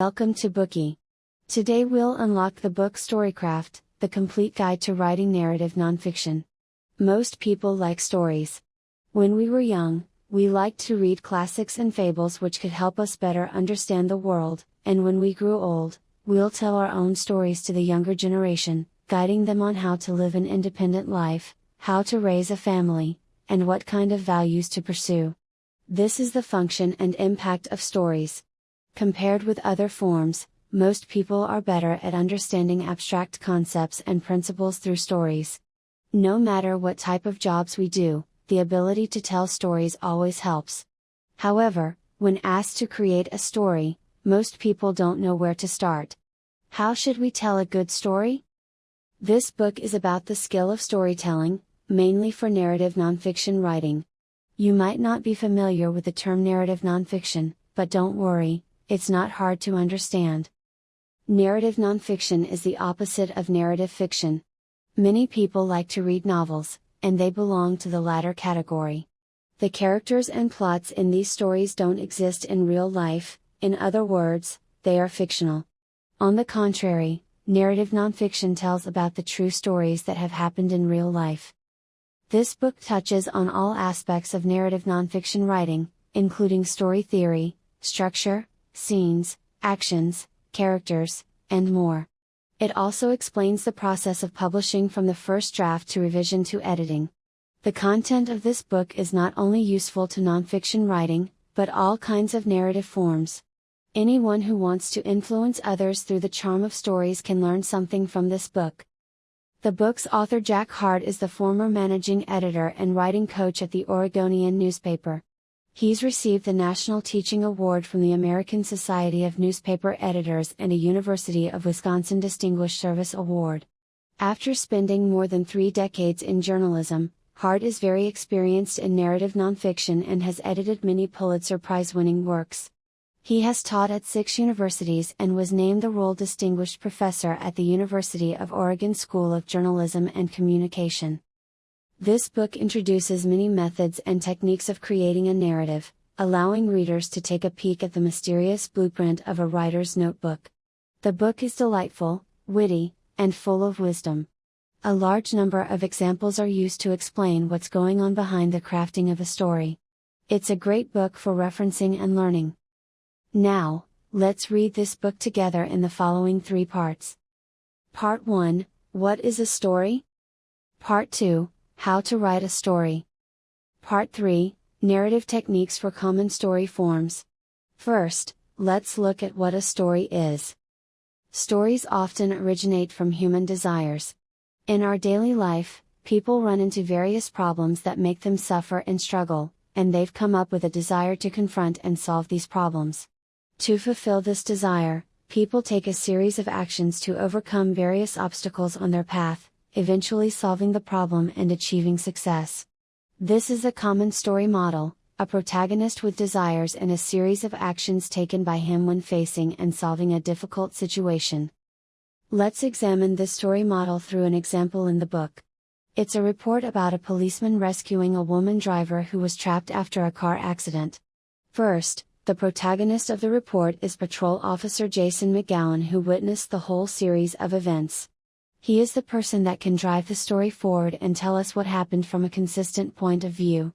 Welcome to Bookie. Today we'll unlock the book Storycraft, the complete guide to writing narrative nonfiction. Most people like stories. When we were young, we liked to read classics and fables which could help us better understand the world, and when we grew old, we'll tell our own stories to the younger generation, guiding them on how to live an independent life, how to raise a family, and what kind of values to pursue. This is the function and impact of stories. Compared with other forms, most people are better at understanding abstract concepts and principles through stories. No matter what type of jobs we do, the ability to tell stories always helps. However, when asked to create a story, most people don't know where to start. How should we tell a good story? This book is about the skill of storytelling, mainly for narrative nonfiction writing. You might not be familiar with the term narrative nonfiction, but don't worry, it's not hard to understand. Narrative nonfiction is the opposite of narrative fiction. Many people like to read novels, and they belong to the latter category. The characters and plots in these stories don't exist in real life, in other words, they are fictional. On the contrary, narrative nonfiction tells about the true stories that have happened in real life. This book touches on all aspects of narrative nonfiction writing, including story theory, structure, scenes, actions, characters, and more. It also explains the process of publishing from the first draft to revision to editing. The content of this book is not only useful to nonfiction writing, but all kinds of narrative forms. Anyone who wants to influence others through the charm of stories can learn something from this book. The book's author Jack Hart is the former managing editor and writing coach at the Oregonian newspaper. He's received the National Teaching Award from the American Society of Newspaper Editors and a University of Wisconsin Distinguished Service Award. After spending more than 3 decades in journalism, Hart is very experienced in narrative nonfiction and has edited many Pulitzer Prize-winning works. He has taught at 6 universities and was named the Ruhl Distinguished Professor at the University of Oregon School of Journalism and Communication. This book introduces many methods and techniques of creating a narrative, allowing readers to take a peek at the mysterious blueprint of a writer's notebook. The book is delightful, witty, and full of wisdom. A large number of examples are used to explain what's going on behind the crafting of a story. It's a great book for referencing and learning. Now, let's read this book together in the following 3 parts. Part 1, What is a story? Part 2, How to write a story. Part 3, Narrative techniques for common story forms. First, let's look at what a story is. Stories often originate from human desires. In our daily life, people run into various problems that make them suffer and struggle, and they've come up with a desire to confront and solve these problems. To fulfill this desire, people take a series of actions to overcome various obstacles on their path, eventually solving the problem and achieving success. This is a common story model, a protagonist with desires and a series of actions taken by him when facing and solving a difficult situation. Let's examine this story model through an example in the book. It's a report about a policeman rescuing a woman driver who was trapped after a car accident. First, the protagonist of the report is Patrol Officer Jason McGowan, who witnessed the whole series of events. He is the person that can drive the story forward and tell us what happened from a consistent point of view.